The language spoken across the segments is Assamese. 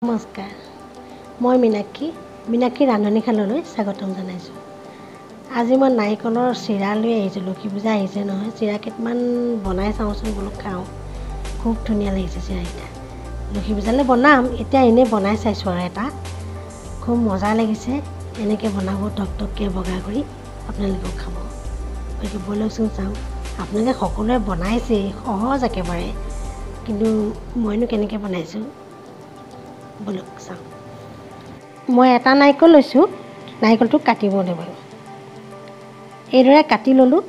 নমস্কাৰ, মই মীনাক্ষী ৰান্ধনীশাললৈ স্বাগতম জনাইছোঁ। আজি মই নাৰিকলৰ চিৰা লৈ আহিছোঁ। লক্ষী পূজা আহিছে নহয়, চিৰা কেইটামান বনাই চাওঁচোন বোলো খাওঁ। খুব ধুনীয়া লাগিছে চিৰাকেইটা। লক্ষী পূজালৈ বনাম, এতিয়া এনেই বনাই চাইছোঁ আৰু এটা খুব মজা লাগিছে। এনেকৈ বনাব টকটককৈ বগা কৰি আপোনালোকেও খাব। গতিকে ব'লকচোন চাওঁ। আপোনালোকে সকলোৱে বনাইছেই, সহজ একেবাৰে, কিন্তু মইনো কেনেকৈ বনাইছোঁ ব'লক চাওঁ। মই এটা নাৰিকল লৈছোঁ, নাৰিকলটো কাটিব লাগিব। এইদৰে কাটি ল'লোঁ।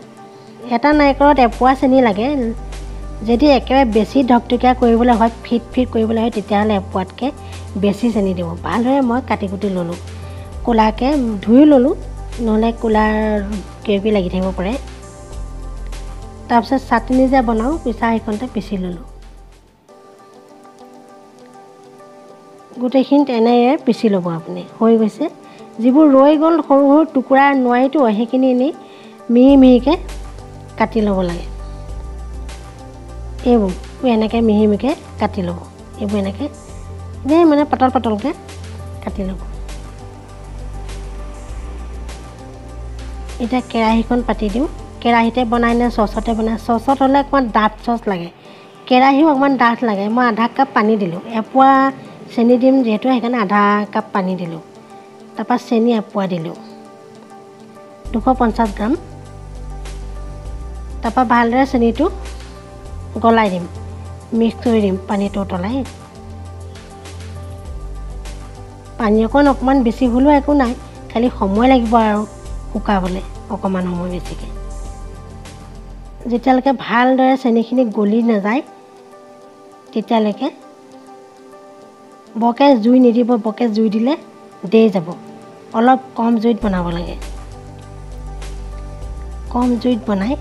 এটা নাৰিকলত এপোৱা চেনি লাগে। যদি একেবাৰে বেছি ঢকঢকীয়া কৰিবলৈ হয়, ফিট কৰিবলৈ হয়, তেতিয়াহ'লে এপোৱাতকৈ বেছি চেনি দিব। ভালদৰে মই কাটি কুটি ল'লোঁ। ক'লাকৈ ধুই ল'লোঁ, নহ'লে ক'লাৰ কিবাকিবি লাগি থাকিব পাৰে। তাৰপিছত চাটনি যে বনাওঁ, পিছা সেইখনতে পিচি ল'লোঁ। গোটেইখিনি তেনেৰে পিচি ল'ব আপুনি। হৈ গৈছে। যিবোৰ ৰৈ গ'ল সৰু সৰু টুকুৰা নোৱাৰিতো, সেইখিনি এনেই মিহি মিহিকৈ কাটি ল'ব লাগে। এইবোৰ এনেকৈ মিহি মিহিকৈ কাটি ল'ব। এইবোৰ এনেকৈ মানে পাতল পাতলকৈ কাটি ল'ব। এতিয়া কেৰাহীখন পাতি দিওঁ। কেৰাহীতে বনাই নে চচতে বনাই? চচত হ'লে অকণমান ডাঠ চচ লাগে, কেৰাহীও অকণমান ডাঠ লাগে। মই আধা কাপ পানী দিলোঁ। এপোৱা চেনি দিম যিহেতু, সেইকাৰণে আধা কাপ পানী দিলোঁ। তাৰপৰা চেনি এপোৱা দিলোঁ, 250 গ্ৰাম। তাৰপৰা ভালদৰে চেনিটো গলাই দিম, মিক্স কৰি দিম পানীটো উতলাই। পানী অকণমান বেছি হ'লেও একো নাই, খালি সময় লাগিব আৰু শুকাবলৈ, অকণমান সময় বেছিকৈ। যেতিয়ালৈকে ভালদৰে চেনিখিনি গলি নাযায় তেতিয়ালৈকে বৰকৈ জুই নিদিব। বৰকৈ জুই দিলে দেই যাব। অলপ কম জুইত বনাব লাগে। কম জুইত বনাই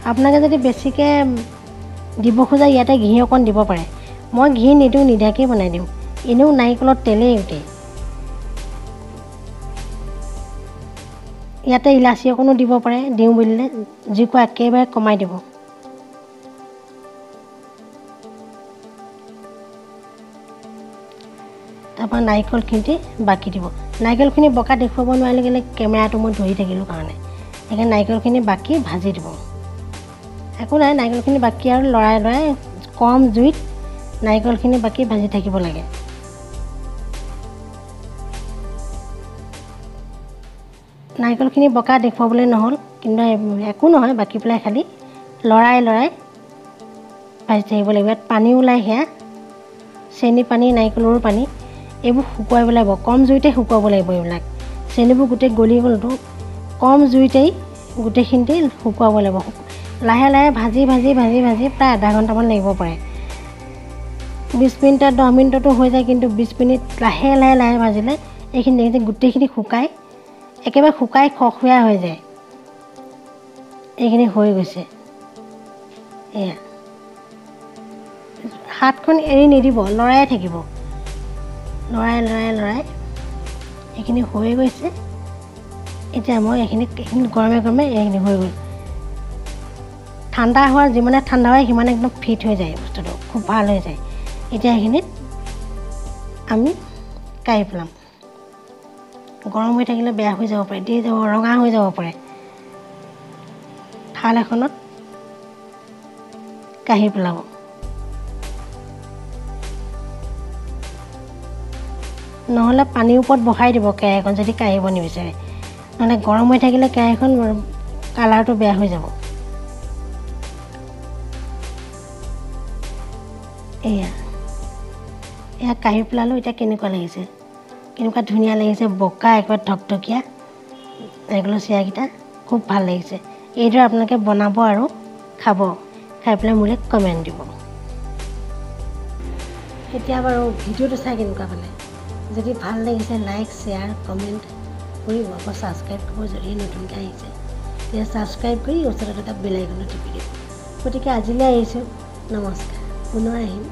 আপোনালোকে যদি বেছিকৈ দিব খোজে, ইয়াতে ঘি অকণ দিব পাৰে। মই ঘি নিদিওঁ, নিদিয়াকৈ বনাই দিওঁ। এনেও নাৰিকলত তেলেই উঠে। ইয়াতে ইলাচি অকণো দিব পাৰে, দিওঁ বুলিলে। জুইকোৰা একেবাৰে কমাই দিব। তাৰপৰা নাৰিকলখিনি বাকি দিব। নাৰিকলখিনি বকা দেখুৱাব নোৱাৰিলে, কেমেৰাটো মই ধৰি থাকিলোঁ কাৰণে, সেইকাৰণে নাৰিকলখিনি বাকি ভাজি দিব। একো নাই, নাৰিকলখিনি বাকি আৰু লৰাই লৰাই কম জুইত নাৰিকলখিনি বাকি ভাজি থাকিব লাগে। নাৰিকলখিনি বকা দেখুৱাবলৈ নহ'ল, কিন্তু একো নহয়, বাকি পেলাই খালি লৰাই লৰাই ভাজি থাকিব লাগিব। ইয়াত পানী ওলাই, সেয়া চেনি পানী, নাৰিকলৰো পানী, এইবোৰ শুকুৱাব লাগিব। কম জুইতে শুকুৱাব লাগিব। এইবিলাক চেনিবোৰ গোটেই গলি গ'লতো, কম জুইতেই গোটেইখিনিতে শুকুৱাব লাগিব। লাহে লাহে ভাজি ভাজি ভাজি ভাজি প্ৰায় আধা ঘণ্টামান লাগিব পাৰে। 20 মিনিটত 10 মিনিটতো হৈ যায়, কিন্তু 20 মিনিট লাহে লাহে লাহে ভাজিলে এইখিনি দেখিছে গোটেইখিনি শুকাই, একেবাৰে শুকাই খৰখৰীয়া হৈ যায়। এইখিনি হৈ গৈছে। এয়া হাতখন এৰি নিদিব, লৰাই থাকিব, লৰাই লৰাই লৰাই এইখিনি হৈ গৈছে। এতিয়া মই এইখিনি গৰমে গৰমে এইখিনি হৈ গ'ল। ঠাণ্ডা হোৱাৰ যিমানে ঠাণ্ডা হয়, সিমানে একদম ফিট হৈ যায়, বস্তুটো খুব ভাল হৈ যায়। এতিয়া এইখিনিত আমি কাঢ়ি পেলাম। গৰম হৈ থাকিলে বেয়া হৈ যাব পাৰে, দি যাব, ৰঙা হৈ যাব পাৰে। থাল এখনত কাঢ়ি পেলাব। নহ'লে পানীৰ ওপৰত বহাই দিব কেৰাহীখন, যদি কাঢ়িব নিবিচাৰে। নহ'লে গৰম হৈ থাকিলে কেৰাহীখন কালাৰটো বেয়া হৈ যাব। এয়া কাঢ়ি পেলালোঁ। এতিয়া কেনেকুৱা লাগিছে? কেনেকুৱা ধুনীয়া লাগিছে, বগা একেবাৰে ঢকঢকীয়া নাৰিকলৰ চিৰাকেইটা, খুব ভাল লাগিছে। এইদৰে আপোনালোকে বনাব আৰু খাব, খাই পেলাই মোলৈ কমেণ্ট দিব। এতিয়া বাৰু ভিডিঅ'টো চাই কেনেকুৱা পালে? যদি ভাল লাগিছে, লাইক শ্বেয়াৰ কমেণ্ট কৰিব, আকৌ ছাবস্ক্ৰাইব কৰিব। যদি নতুনকৈ আহিছে তেতিয়া ছাবস্ক্ৰাইব কৰি ওচৰত এটা বেল আইকনটো টিপি দিব। গতিকে আজিলৈ আহিছোঁ, নমস্কাৰ। পুনৰ আহিম।